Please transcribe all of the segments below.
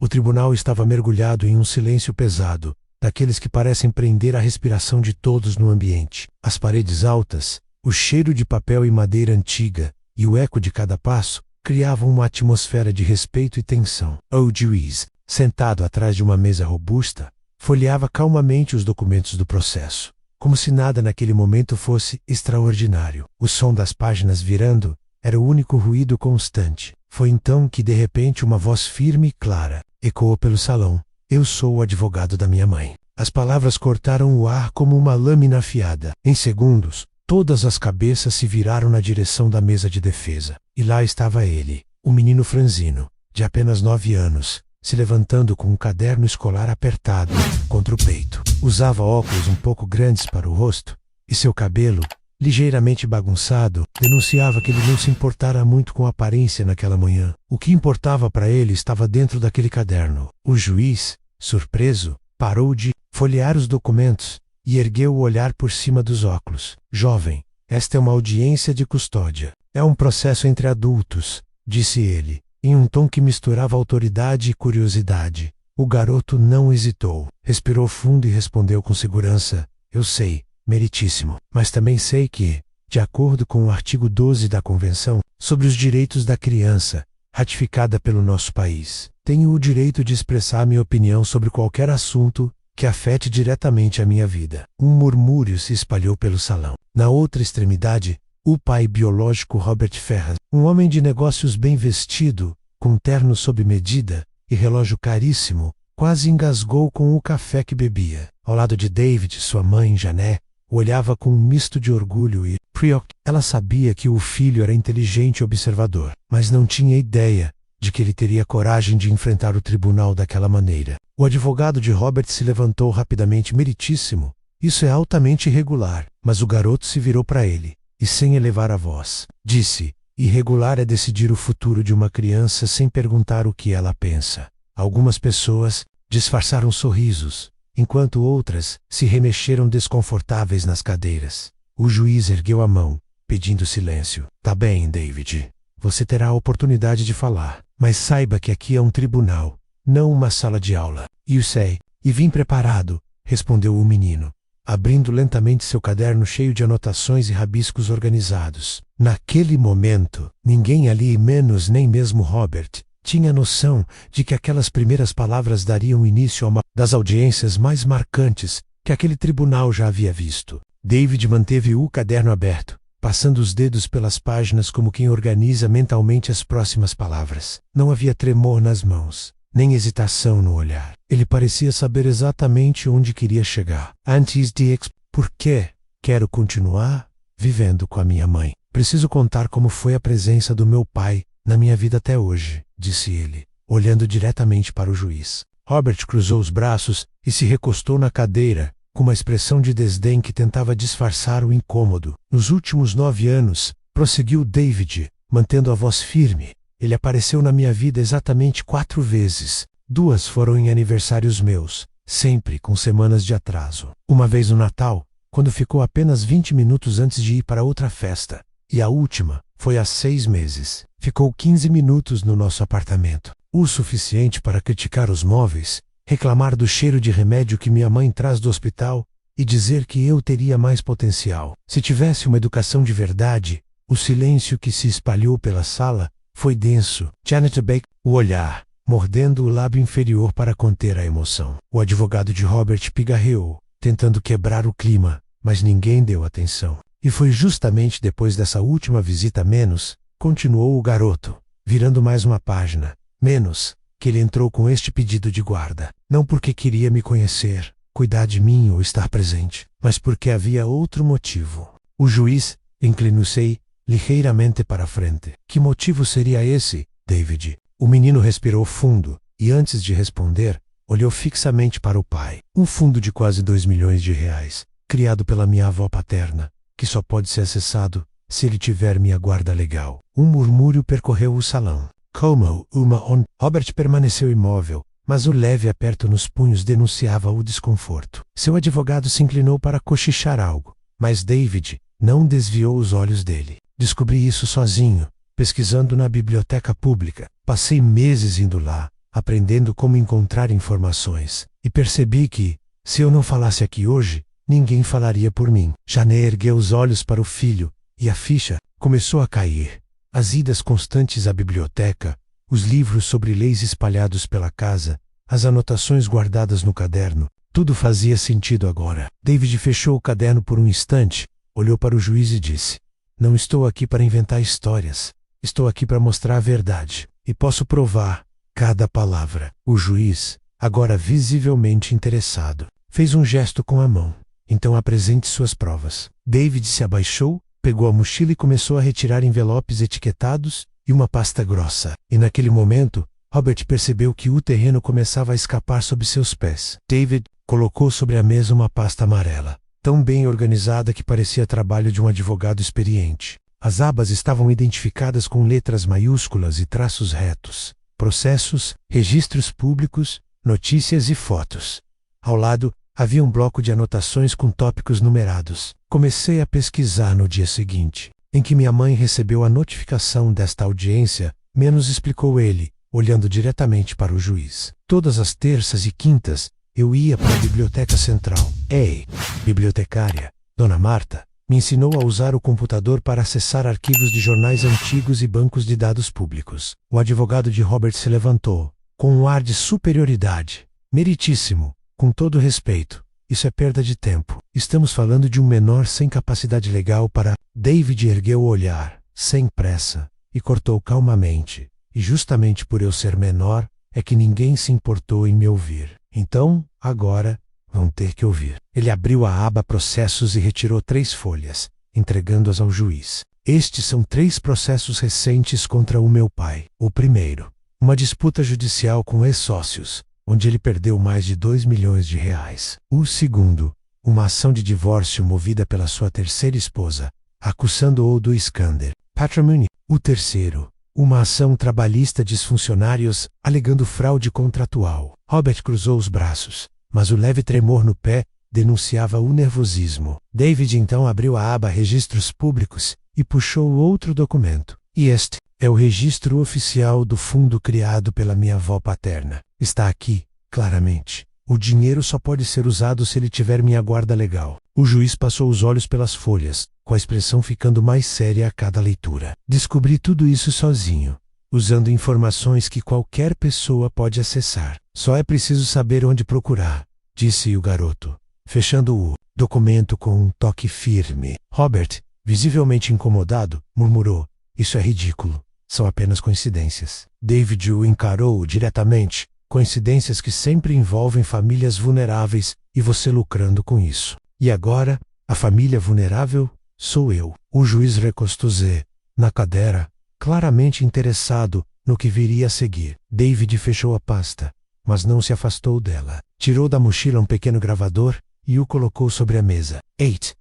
O tribunal estava mergulhado em um silêncio pesado, daqueles que parecem prender a respiração de todos no ambiente. As paredes altas, o cheiro de papel e madeira antiga e o eco de cada passo criavam uma atmosfera de respeito e tensão. O juiz, sentado atrás de uma mesa robusta, folheava calmamente os documentos do processo, como se nada naquele momento fosse extraordinário. O som das páginas virando era o único ruído constante. Foi então que, de repente, uma voz firme e clara ecoou pelo salão. Eu sou o advogado da minha mãe. As palavras cortaram o ar como uma lâmina afiada. Em segundos, todas as cabeças se viraram na direção da mesa de defesa. E lá estava ele, o menino franzino, de apenas 9 anos, se levantando com um caderno escolar apertado contra o peito. Usava óculos um pouco grandes para o rosto, e seu cabelo, ligeiramente bagunçado, denunciava que ele não se importara muito com a aparência naquela manhã. O que importava para ele estava dentro daquele caderno. O juiz, surpreso, parou de folhear os documentos e ergueu o olhar por cima dos óculos. Jovem, esta é uma audiência de custódia. É um processo entre adultos, disse ele, em um tom que misturava autoridade e curiosidade. O garoto não hesitou. Respirou fundo e respondeu com segurança: eu sei, meritíssimo, mas também sei que, de acordo com o artigo 12 da Convenção sobre os Direitos da Criança, ratificada pelo nosso país, tenho o direito de expressar minha opinião sobre qualquer assunto que afete diretamente a minha vida. Um murmúrio se espalhou pelo salão. Na outra extremidade, o pai biológico Robert Ferraz, um homem de negócios bem vestido, com terno sob medida e relógio caríssimo, quase engasgou com o café que bebia. Ao lado de David, sua mãe, Janet, olhava com um misto de orgulho e preocupação. Ela sabia que o filho era inteligente e observador, mas não tinha ideia de que ele teria coragem de enfrentar o tribunal daquela maneira. O advogado de Robert se levantou rapidamente. Meritíssimo, isso é altamente irregular. Mas o garoto se virou para ele, e sem elevar a voz, disse: irregular é decidir o futuro de uma criança sem perguntar o que ela pensa. Algumas pessoas disfarçaram sorrisos, enquanto outras se remexeram desconfortáveis nas cadeiras. O juiz ergueu a mão, pedindo silêncio. Tá bem, David. Você terá a oportunidade de falar, mas saiba que aqui é um tribunal, não uma sala de aula. Eu sei, e vim preparado, respondeu o menino, abrindo lentamente seu caderno cheio de anotações e rabiscos organizados. Naquele momento, ninguém ali, menos nem mesmo Robert, tinha noção de que aquelas primeiras palavras dariam início a uma das audiências mais marcantes que aquele tribunal já havia visto. David manteve o caderno aberto, passando os dedos pelas páginas como quem organiza mentalmente as próximas palavras. Não havia tremor nas mãos, nem hesitação no olhar. Ele parecia saber exatamente onde queria chegar. Antes de por quê? Quero continuar vivendo com a minha mãe. Preciso contar como foi a presença do meu pai na minha vida até hoje, disse ele, olhando diretamente para o juiz. Robert cruzou os braços e se recostou na cadeira, com uma expressão de desdém que tentava disfarçar o incômodo. Nos últimos 9 anos, prosseguiu David, mantendo a voz firme, ele apareceu na minha vida exatamente 4 vezes. 2 foram em aniversários meus, sempre com semanas de atraso. Uma vez no Natal, quando ficou apenas 20 minutos antes de ir para outra festa. E a última foi há 6 meses. Ficou 15 minutos no nosso apartamento. O suficiente para criticar os móveis, reclamar do cheiro de remédio que minha mãe traz do hospital e dizer que eu teria mais potencial. Se tivesse uma educação de verdade, o silêncio que se espalhou pela sala foi denso. Janet Baker, o olhar, mordendo o lábio inferior para conter a emoção. O advogado de Robert pigarreou, tentando quebrar o clima, mas ninguém deu atenção. E foi justamente depois dessa última visita menos, continuou o garoto, virando mais uma página, menos, que ele entrou com este pedido de guarda. Não porque queria me conhecer, cuidar de mim ou estar presente, mas porque havia outro motivo. O juiz inclinou-se ligeiramente para a frente. Que motivo seria esse, David? O menino respirou fundo, e antes de responder, olhou fixamente para o pai. Um fundo de quase 2 milhões de reais, criado pela minha avó paterna, que só pode ser acessado se ele tiver minha guarda legal. Um murmúrio percorreu o salão. Como uma on... Robert permaneceu imóvel, mas o leve aperto nos punhos denunciava o desconforto. Seu advogado se inclinou para cochichar algo, mas David não desviou os olhos dele. Descobri isso sozinho, pesquisando na biblioteca pública. Passei meses indo lá, aprendendo como encontrar informações. E percebi que, se eu não falasse aqui hoje, ninguém falaria por mim. Janet ergueu os olhos para o filho, e a ficha começou a cair. As idas constantes à biblioteca, os livros sobre leis espalhados pela casa, as anotações guardadas no caderno, tudo fazia sentido agora. David fechou o caderno por um instante, olhou para o juiz e disse: "Não estou aqui para inventar histórias. Estou aqui para mostrar a verdade. E posso provar cada palavra." O juiz, agora visivelmente interessado, fez um gesto com a mão. "Então apresente suas provas." David se abaixou, pegou a mochila e começou a retirar envelopes etiquetados e uma pasta grossa. E naquele momento, Robert percebeu que o terreno começava a escapar sob seus pés. David colocou sobre a mesa uma pasta amarela, tão bem organizada que parecia trabalho de um advogado experiente. As abas estavam identificadas com letras maiúsculas e traços retos: processos, registros públicos, notícias e fotos. Ao lado, havia um bloco de anotações com tópicos numerados. Comecei a pesquisar no dia seguinte, em que minha mãe recebeu a notificação desta audiência, menos explicou ele, olhando diretamente para o juiz. Todas as terças e quintas, eu ia para a biblioteca central. Ei, bibliotecária, Dona Marta, me ensinou a usar o computador para acessar arquivos de jornais antigos e bancos de dados públicos. O advogado de Robert se levantou, com um ar de superioridade. "Meritíssimo, com todo respeito. Isso é perda de tempo. Estamos falando de um menor sem capacidade legal para..." David ergueu o olhar, sem pressa, e cortou calmamente. "E justamente por eu ser menor, é que ninguém se importou em me ouvir. Então, agora, vão ter que ouvir." Ele abriu a aba Processos e retirou 3 folhas, entregando-as ao juiz. "Estes são 3 processos recentes contra o meu pai. O primeiro, uma disputa judicial com ex-sócios, onde ele perdeu mais de 2 milhões de reais. O segundo, uma ação de divórcio movida pela sua terceira esposa, acusando-o do escândalo patrimony. O terceiro, uma ação trabalhista de funcionários, alegando fraude contratual." Robert cruzou os braços, mas o leve tremor no pé denunciava o nervosismo. David então abriu a aba Registros Públicos e puxou outro documento. "E este é o registro oficial do fundo criado pela minha avó paterna. Está aqui, claramente. O dinheiro só pode ser usado se ele tiver minha guarda legal." O juiz passou os olhos pelas folhas, com a expressão ficando mais séria a cada leitura. "Descobri tudo isso sozinho, usando informações que qualquer pessoa pode acessar. Só é preciso saber onde procurar", disse o garoto, fechando o documento com um toque firme. Robert, visivelmente incomodado, murmurou: "Isso é ridículo. São apenas coincidências." David o encarou diretamente. "Coincidências que sempre envolvem famílias vulneráveis e você lucrando com isso. E agora, a família vulnerável sou eu." O juiz recostou-se na cadeira, claramente interessado no que viria a seguir. David fechou a pasta, mas não se afastou dela. Tirou da mochila um pequeno gravador e o colocou sobre a mesa.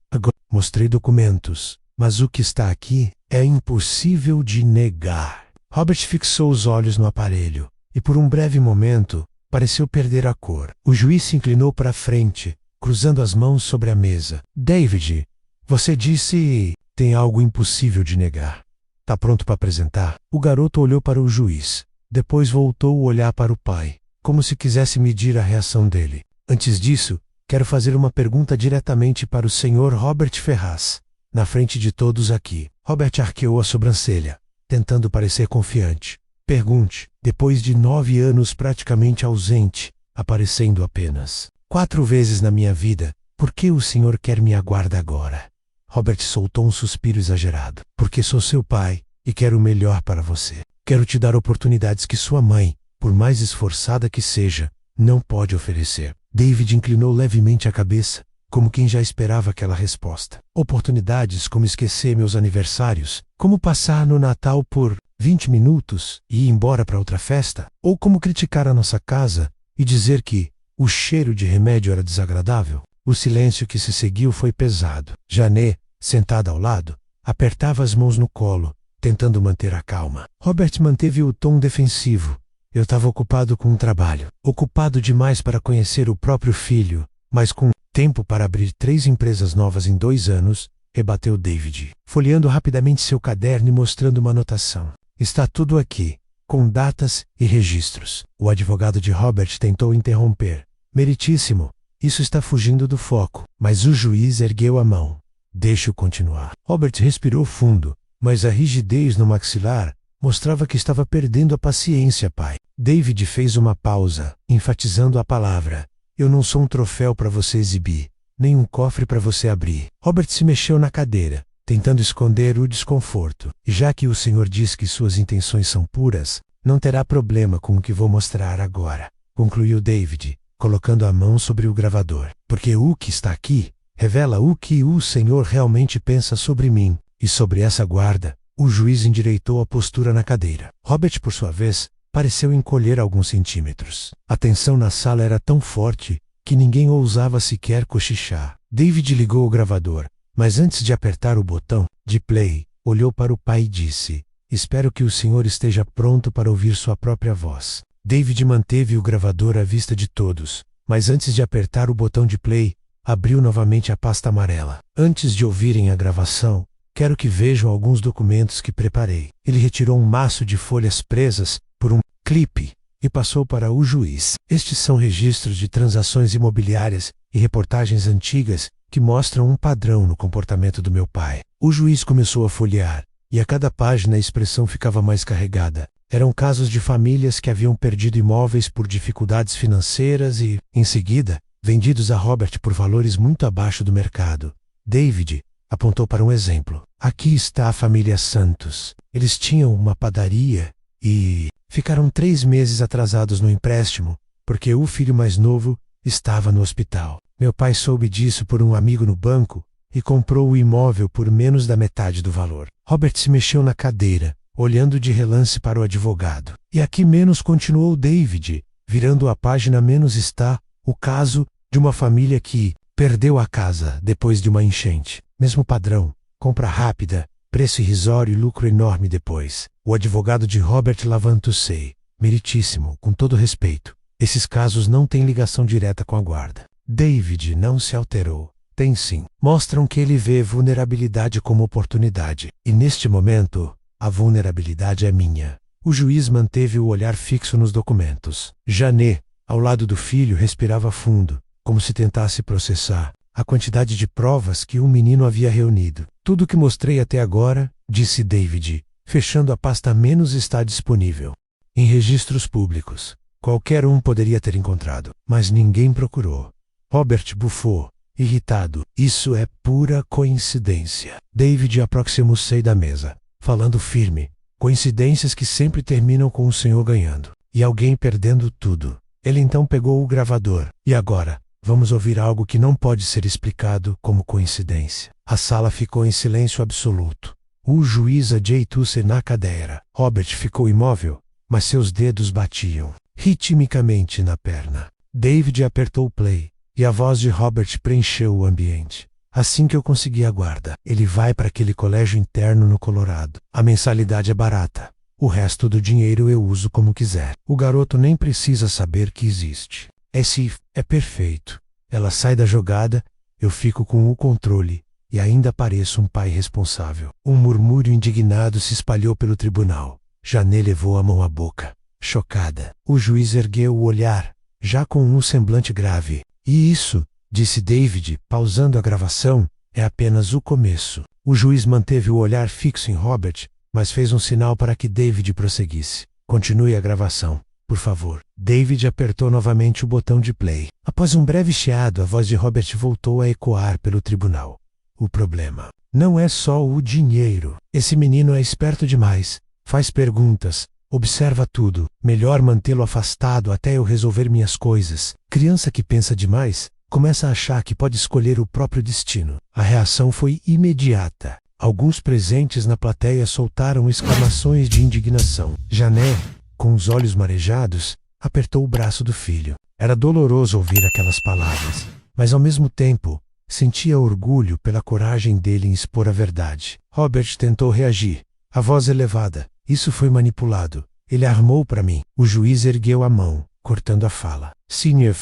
Agora mostrei documentos, mas o que está aqui é impossível de negar." Robert fixou os olhos no aparelho, e por um breve momento, pareceu perder a cor. O juiz se inclinou para a frente, cruzando as mãos sobre a mesa. "David, você disse... tem algo impossível de negar. Tá pronto para apresentar?" O garoto olhou para o juiz, depois voltou o olhar para o pai, como se quisesse medir a reação dele. "Antes disso, quero fazer uma pergunta diretamente para o Sr. Robert Ferraz, na frente de todos aqui." Robert arqueou a sobrancelha, tentando parecer confiante. "Pergunte, depois de 9 anos praticamente ausente, aparecendo apenas 4 vezes na minha vida, por que o senhor quer minha guarda agora?" Robert soltou um suspiro exagerado. "Porque sou seu pai e quero o melhor para você. Quero te dar oportunidades que sua mãe, por mais esforçada que seja, não pode oferecer." David inclinou levemente a cabeça, como quem já esperava aquela resposta. "Oportunidades como esquecer meus aniversários, como passar no Natal por 20 minutos e ir embora para outra festa, ou como criticar a nossa casa e dizer que o cheiro de remédio era desagradável." O silêncio que se seguiu foi pesado. Janet, sentada ao lado, apertava as mãos no colo, tentando manter a calma. Robert manteve o tom defensivo. "Eu estava ocupado com um trabalho. Ocupado demais para conhecer o próprio filho, mas com tempo para abrir 3 empresas novas em 2 anos", rebateu David, folheando rapidamente seu caderno e mostrando uma anotação. "Está tudo aqui, com datas e registros. O advogado de Robert tentou interromper. Meritíssimo, isso está fugindo do foco. Mas o juiz ergueu a mão. Deixe-o continuar. Robert respirou fundo, mas a rigidez no maxilar mostrava que estava perdendo a paciência, pai. David fez uma pausa, enfatizando a palavra. Eu não sou um troféu para você exibir, nem um cofre para você abrir. Robert se mexeu na cadeira, tentando esconder o desconforto. E já que o senhor diz que suas intenções são puras, não terá problema com o que vou mostrar agora, concluiu David, colocando a mão sobre o gravador. Porque o que está aqui revela o que o senhor realmente pensa sobre mim e sobre essa guarda. O juiz endireitou a postura na cadeira. Robert, por sua vez, pareceu encolher alguns centímetros. A tensão na sala era tão forte que ninguém ousava sequer cochichar. David ligou o gravador, mas antes de apertar o botão de play, olhou para o pai e disse: Espero que o senhor esteja pronto para ouvir sua própria voz. David manteve o gravador à vista de todos, mas antes de apertar o botão de play, abriu novamente a pasta amarela. Antes de ouvirem a gravação, quero que vejam alguns documentos que preparei. Ele retirou um maço de folhas presas por um clipe e passou para o juiz. Estes são registros de transações imobiliárias e reportagens antigas que mostram um padrão no comportamento do meu pai. O juiz começou a folhear, e a cada página a expressão ficava mais carregada. Eram casos de famílias que haviam perdido imóveis por dificuldades financeiras e, em seguida, vendidos a Robert por valores muito abaixo do mercado. David apontou para um exemplo. Aqui está a família Santos. Eles tinham uma padaria e ficaram 3 meses atrasados no empréstimo, porque o filho mais novo estava no hospital. Meu pai soube disso por um amigo no banco e comprou o imóvel por menos da metade do valor. Robert se mexeu na cadeira, olhando de relance para o advogado. E aqui menos, continuou David, virando a página menos, está o caso de uma família que perdeu a casa depois de uma enchente. Mesmo padrão, compra rápida, preço irrisório e lucro enorme depois. O advogado de Robert levantou-se. Meritíssimo, com todo respeito, esses casos não têm ligação direta com a guarda. David não se alterou. Tem sim. Mostram que ele vê vulnerabilidade como oportunidade. E neste momento, a vulnerabilidade é minha. O juiz manteve o olhar fixo nos documentos. Janet, ao lado do filho, respirava fundo, como se tentasse processar a quantidade de provas que o menino havia reunido. Tudo o que mostrei até agora, disse David, fechando a pasta menos, está disponível em registros públicos. Qualquer um poderia ter encontrado, mas ninguém procurou. Robert bufou, irritado. Isso é pura coincidência. David aproximou-se da mesa, falando firme. Coincidências que sempre terminam com o senhor ganhando e alguém perdendo tudo. Ele então pegou o gravador. E agora, vamos ouvir algo que não pode ser explicado como coincidência. A sala ficou em silêncio absoluto. O juiz ajeitou-se na cadeira. Robert ficou imóvel, mas seus dedos batiam ritmicamente na perna. David apertou o play, e a voz de Robert preencheu o ambiente. Assim que eu conseguir a guarda, ele vai para aquele colégio interno no Colorado. A mensalidade é barata. O resto do dinheiro eu uso como quiser. O garoto nem precisa saber que existe. Esse é perfeito. Ela sai da jogada, eu fico com o controle e ainda pareço um pai responsável. Um murmúrio indignado se espalhou pelo tribunal. Janet levou a mão à boca, chocada. O juiz ergueu o olhar, já com um semblante grave. E isso, disse David, pausando a gravação, é apenas o começo. O juiz manteve o olhar fixo em Robert, mas fez um sinal para que David prosseguisse. Continue a gravação, por favor. David apertou novamente o botão de play. Após um breve chiado, a voz de Robert voltou a ecoar pelo tribunal. O problema não é só o dinheiro. Esse menino é esperto demais. Faz perguntas, observa tudo. Melhor mantê-lo afastado até eu resolver minhas coisas. Criança que pensa demais começa a achar que pode escolher o próprio destino. A reação foi imediata. Alguns presentes na plateia soltaram exclamações de indignação. Janet, com os olhos marejados, apertou o braço do filho. Era doloroso ouvir aquelas palavras, mas ao mesmo tempo, sentia orgulho pela coragem dele em expor a verdade. Robert tentou reagir. A voz elevada. Isso foi manipulado. Ele armou para mim. O juiz ergueu a mão, cortando a fala. Senior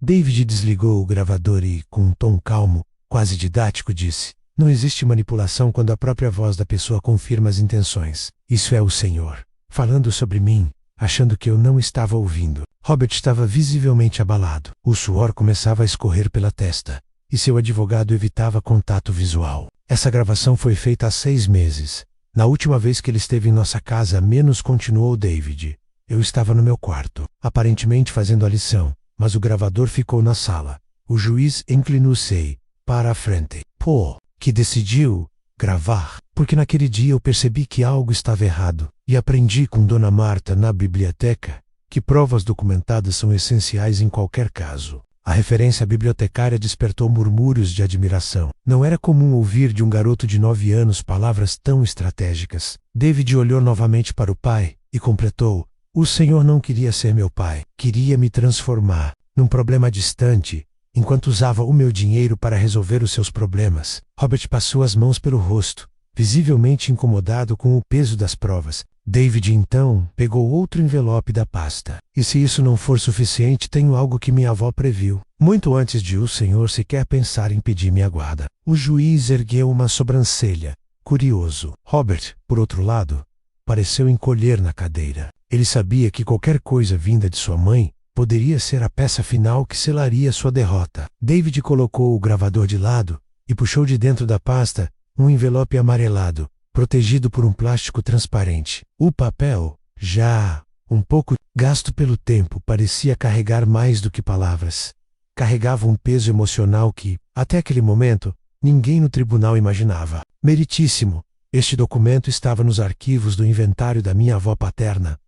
David desligou o gravador e, com um tom calmo, quase didático, disse: Não existe manipulação quando a própria voz da pessoa confirma as intenções. Isso é o senhor. falando sobre mim, achando que eu não estava ouvindo. Robert estava visivelmente abalado. O suor começava a escorrer pela testa, e seu advogado evitava contato visual. Essa gravação foi feita há 6 meses. Na última vez que ele esteve em nossa casa, continuou David. Eu estava no meu quarto, aparentemente fazendo a lição, mas o gravador ficou na sala. O juiz inclinou-se para a frente. Pô, que decidiu gravar, porque naquele dia eu percebi que algo estava errado, e aprendi com Dona Marta na biblioteca que provas documentadas são essenciais em qualquer caso. A referência bibliotecária despertou murmúrios de admiração. Não era comum ouvir de um garoto de 9 anos palavras tão estratégicas. David olhou novamente para o pai e completou: o senhor não queria ser meu pai, queria me transformar num problema distante, enquanto usava o meu dinheiro para resolver os seus problemas. Robert passou as mãos pelo rosto, visivelmente incomodado com o peso das provas. David então pegou outro envelope da pasta. E se isso não for suficiente, tenho algo que minha avó previu. Muito antes de o senhor sequer pensar em pedir minha guarda. O juiz ergueu uma sobrancelha, curioso. Robert, por outro lado, pareceu encolher na cadeira. Ele sabia que qualquer coisa vinda de sua mãe poderia ser a peça final que selaria sua derrota. David colocou o gravador de lado e puxou de dentro da pasta um envelope amarelado, protegido por um plástico transparente. O papel, já um pouco gasto pelo tempo, parecia carregar mais do que palavras. Carregava um peso emocional que, até aquele momento, ninguém no tribunal imaginava. Meritíssimo, este documento estava nos arquivos do inventário da minha avó paterna.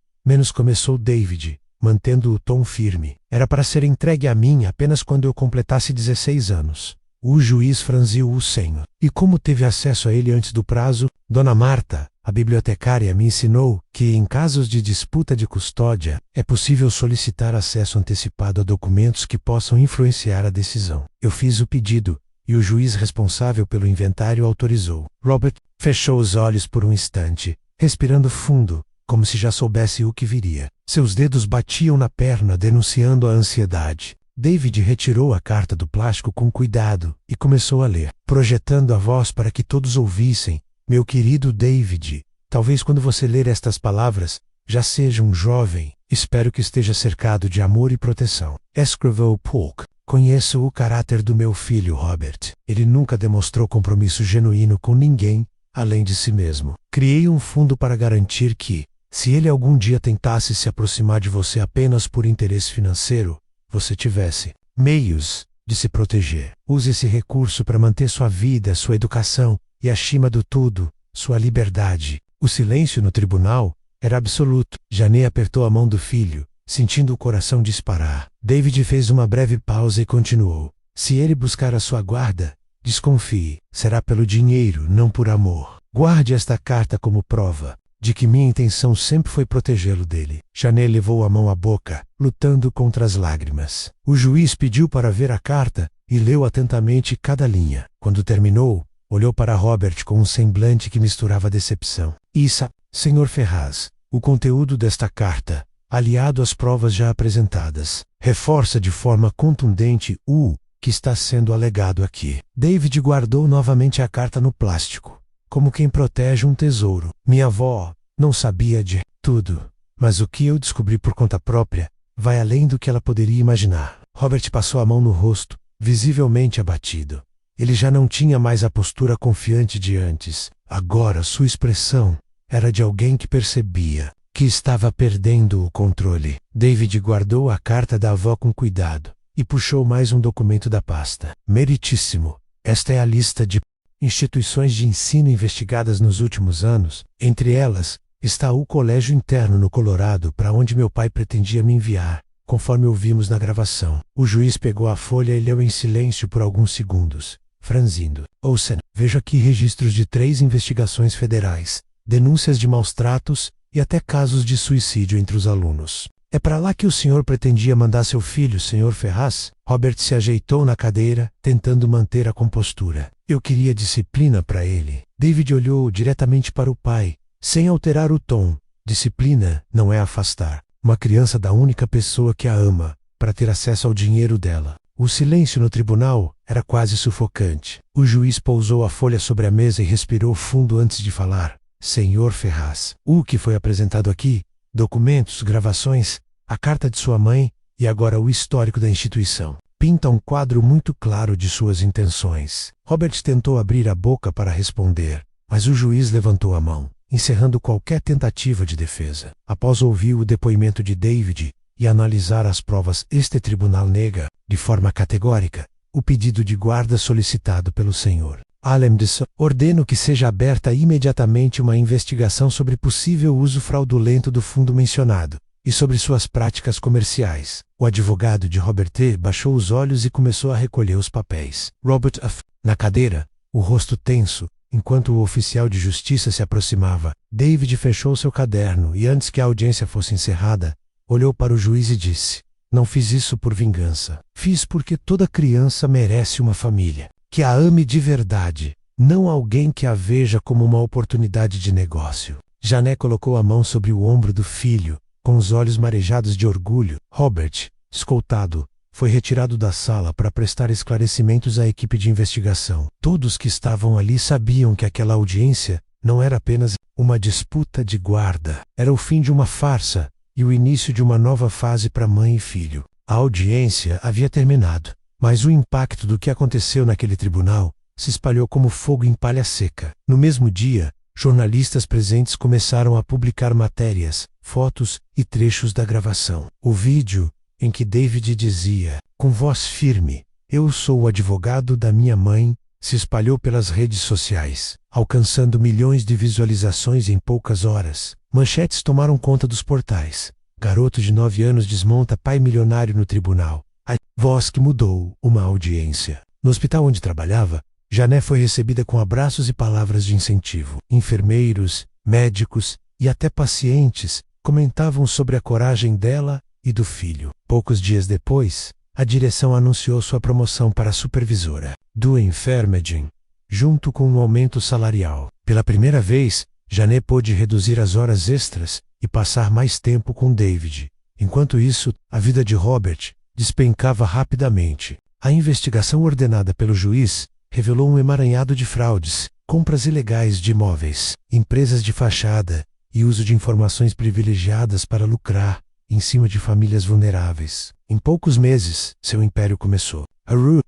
Começou David, mantendo o tom firme. Era para ser entregue a mim apenas quando eu completasse 16 anos. O juiz franziu o senho. E como teve acesso a ele antes do prazo? Dona Marta, a bibliotecária, me ensinou que, em casos de disputa de custódia, é possível solicitar acesso antecipado a documentos que possam influenciar a decisão. Eu fiz o pedido, e o juiz responsável pelo inventário autorizou. Robert fechou os olhos por um instante, respirando fundo, como se já soubesse o que viria. Seus dedos batiam na perna, denunciando a ansiedade. David retirou a carta do plástico com cuidado e começou a ler, projetando a voz para que todos ouvissem. Meu querido David, talvez quando você ler estas palavras, já seja um jovem. Espero que esteja cercado de amor e proteção. Escreveu Polk. Conheço o caráter do meu filho Robert. Ele nunca demonstrou compromisso genuíno com ninguém, além de si mesmo. Criei um fundo para garantir que, se ele algum dia tentasse se aproximar de você apenas por interesse financeiro, você tivesse meios de se proteger. Use esse recurso para manter sua vida, sua educação e, acima do tudo, sua liberdade. O silêncio no tribunal era absoluto. Janet apertou a mão do filho, sentindo o coração disparar. David fez uma breve pausa e continuou. Se ele buscar a sua guarda, desconfie. Será pelo dinheiro, não por amor. Guarde esta carta como prova de que minha intenção sempre foi protegê-lo dele. Janet levou a mão à boca, lutando contra as lágrimas. O juiz pediu para ver a carta e leu atentamente cada linha. Quando terminou, olhou para Robert com um semblante que misturava decepção. Isso, Sr. Ferraz, o conteúdo desta carta, aliado às provas já apresentadas, reforça de forma contundente o que está sendo alegado aqui. David guardou novamente a carta no plástico, como quem protege um tesouro. Minha avó não sabia de tudo, mas o que eu descobri por conta própria vai além do que ela poderia imaginar. Robert passou a mão no rosto, visivelmente abatido. Ele já não tinha mais a postura confiante de antes. Agora sua expressão era de alguém que percebia que estava perdendo o controle. David guardou a carta da avó com cuidado e puxou mais um documento da pasta. Meritíssimo. Esta é a lista de instituições de ensino investigadas nos últimos anos. Entre elas, está o colégio interno no Colorado, para onde meu pai pretendia me enviar, conforme ouvimos na gravação. O juiz pegou a folha e leu em silêncio por alguns segundos, franzindo. Ouça, vejo aqui registros de 3 investigações federais, denúncias de maus-tratos e até casos de suicídio entre os alunos. É para lá que o senhor pretendia mandar seu filho, Sr. Ferraz? Robert se ajeitou na cadeira, tentando manter a compostura. Eu queria disciplina para ele. David olhou diretamente para o pai, sem alterar o tom. Disciplina não é afastar uma criança da única pessoa que a ama, para ter acesso ao dinheiro dela. O silêncio no tribunal era quase sufocante. O juiz pousou a folha sobre a mesa e respirou fundo antes de falar. Senhor Ferraz. O que foi apresentado aqui, documentos, gravações, a carta de sua mãe e agora o histórico da instituição, pinta um quadro muito claro de suas intenções. Robert tentou abrir a boca para responder, mas o juiz levantou a mão, encerrando qualquer tentativa de defesa. Após ouvir o depoimento de David e analisar as provas, este tribunal nega, de forma categórica, o pedido de guarda solicitado pelo Sr. Alemdson. Ordeno que seja aberta imediatamente uma investigação sobre possível uso fraudulento do fundo mencionado e sobre suas práticas comerciais. O advogado de Robert T. baixou os olhos e começou a recolher os papéis. Robert F. na cadeira, o rosto tenso, enquanto o oficial de justiça se aproximava. David fechou seu caderno e, antes que a audiência fosse encerrada, olhou para o juiz e disse: "Não fiz isso por vingança. Fiz porque toda criança merece uma família que a ame de verdade, não alguém que a veja como uma oportunidade de negócio." Janet colocou a mão sobre o ombro do filho, com os olhos marejados de orgulho. Robert, escoltado, foi retirado da sala para prestar esclarecimentos à equipe de investigação. Todos que estavam ali sabiam que aquela audiência não era apenas uma disputa de guarda. Era o fim de uma farsa e o início de uma nova fase para mãe e filho. A audiência havia terminado, mas o impacto do que aconteceu naquele tribunal se espalhou como fogo em palha seca. No mesmo dia, jornalistas presentes começaram a publicar matérias, fotos e trechos da gravação. O vídeo, em que David dizia, com voz firme, "Eu sou o advogado da minha mãe", se espalhou pelas redes sociais, alcançando milhões de visualizações em poucas horas. Manchetes tomaram conta dos portais. Garoto de 9 anos desmonta pai milionário no tribunal. A voz que mudou uma audiência. No hospital onde trabalhava, Janet foi recebida com abraços e palavras de incentivo. Enfermeiros, médicos e até pacientes comentavam sobre a coragem dela e do filho. Poucos dias depois, a direção anunciou sua promoção para supervisora do enfermagem, junto com um aumento salarial. Pela primeira vez, Janet pôde reduzir as horas extras e passar mais tempo com David. Enquanto isso, a vida de Robert despencava rapidamente. A investigação ordenada pelo juiz revelou um emaranhado de fraudes, compras ilegais de imóveis, empresas de fachada e uso de informações privilegiadas para lucrar em cima de famílias vulneráveis. Em poucos meses, seu império começou.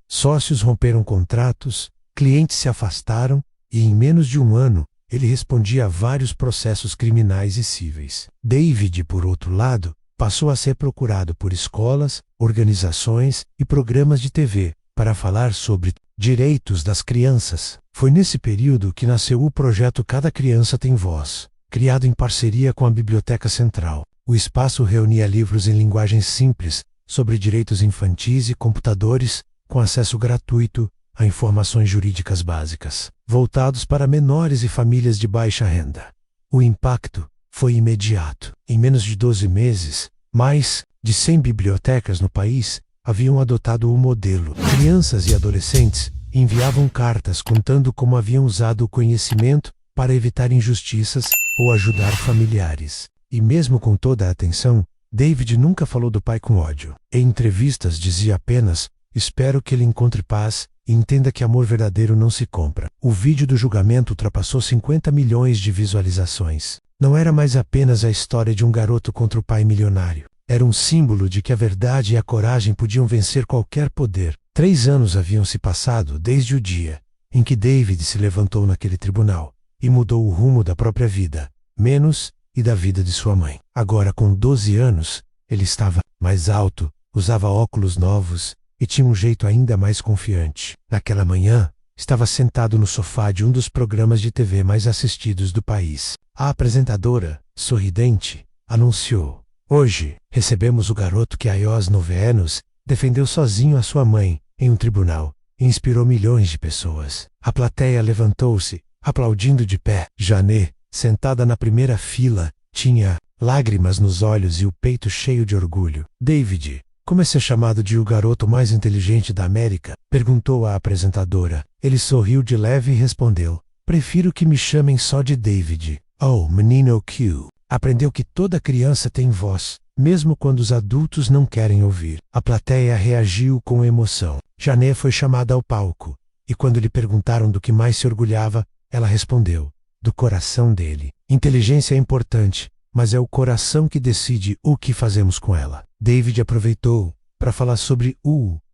Sócios romperam contratos, clientes se afastaram e, em menos de um ano, ele respondia a vários processos criminais e cíveis. David, por outro lado, passou a ser procurado por escolas, organizações e programas de TV para falar sobre direitos das crianças. Foi nesse período que nasceu o projeto Cada Criança Tem Voz, criado em parceria com a Biblioteca Central. O espaço reunia livros em linguagem simples sobre direitos infantis e computadores, com acesso gratuito a informações jurídicas básicas, voltados para menores e famílias de baixa renda. O impacto foi imediato. Em menos de 12 meses, mais de 100 bibliotecas no país haviam adotado o modelo. Crianças e adolescentes enviavam cartas contando como haviam usado o conhecimento para evitar injustiças ou ajudar familiares. E mesmo com toda a atenção, David nunca falou do pai com ódio. Em entrevistas dizia apenas: "Espero que ele encontre paz e entenda que amor verdadeiro não se compra." O vídeo do julgamento ultrapassou 50 milhões de visualizações. Não era mais apenas a história de um garoto contra o pai milionário. Era um símbolo de que a verdade e a coragem podiam vencer qualquer poder. 3 anos haviam se passado desde o dia em que David se levantou naquele tribunal e mudou o rumo da própria vida, menos e da vida de sua mãe. Agora, com 12 anos, ele estava mais alto, usava óculos novos e tinha um jeito ainda mais confiante. Naquela manhã, estava sentado no sofá de um dos programas de TV mais assistidos do país. A apresentadora, sorridente, anunciou: "Hoje, recebemos o garoto que aos 9 anos defendeu sozinho a sua mãe em um tribunal e inspirou milhões de pessoas." A plateia levantou-se, aplaudindo de pé. Janet, sentada na primeira fila, tinha lágrimas nos olhos e o peito cheio de orgulho. "David, como é ser chamado de o garoto mais inteligente da América?" perguntou a apresentadora. Ele sorriu de leve e respondeu: "Prefiro que me chamem só de David." Oh, menino Q. Aprendeu que toda criança tem voz, mesmo quando os adultos não querem ouvir. A plateia reagiu com emoção. Janet foi chamada ao palco, e quando lhe perguntaram do que mais se orgulhava, ela respondeu: do coração dele. Inteligência é importante, mas é o coração que decide o que fazemos com ela. David aproveitou para falar sobre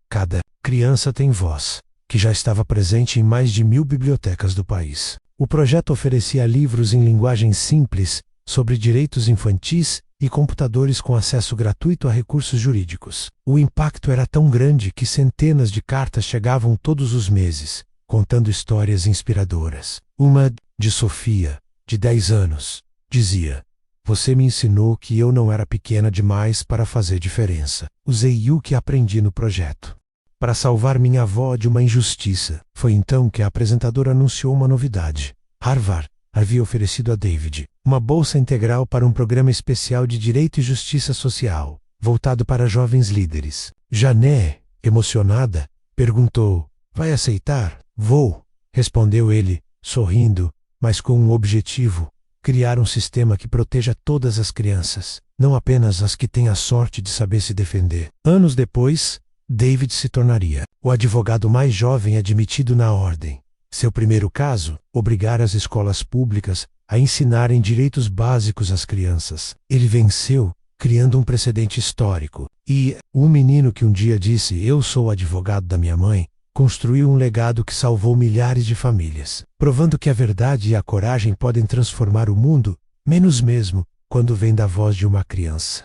Cada Criança Tem Voz, que já estava presente em mais de 1000 bibliotecas do país. O projeto oferecia livros em linguagem simples sobre direitos infantis e computadores com acesso gratuito a recursos jurídicos. O impacto era tão grande que centenas de cartas chegavam todos os meses, contando histórias inspiradoras. Uma, de Sofia, de 10 anos, dizia: "Você me ensinou que eu não era pequena demais para fazer diferença. Usei o que aprendi no projeto para salvar minha avó de uma injustiça." Foi então que a apresentadora anunciou uma novidade. Harvard havia oferecido a David uma bolsa integral para um programa especial de Direito e Justiça Social, voltado para jovens líderes. Jané, emocionada, perguntou: "Vai aceitar?" "Vou", respondeu ele, sorrindo, mas com um objetivo: criar um sistema que proteja todas as crianças, não apenas as que têm a sorte de saber se defender. Anos depois, David se tornaria o advogado mais jovem admitido na ordem. Seu primeiro caso: obrigar as escolas públicas a ensinarem direitos básicos às crianças. Ele venceu, criando um precedente histórico. E um menino que um dia disse: "Eu sou o advogado da minha mãe", construiu um legado que salvou milhares de famílias, provando que a verdade e a coragem podem transformar o mundo, menos mesmo quando vem da voz de uma criança.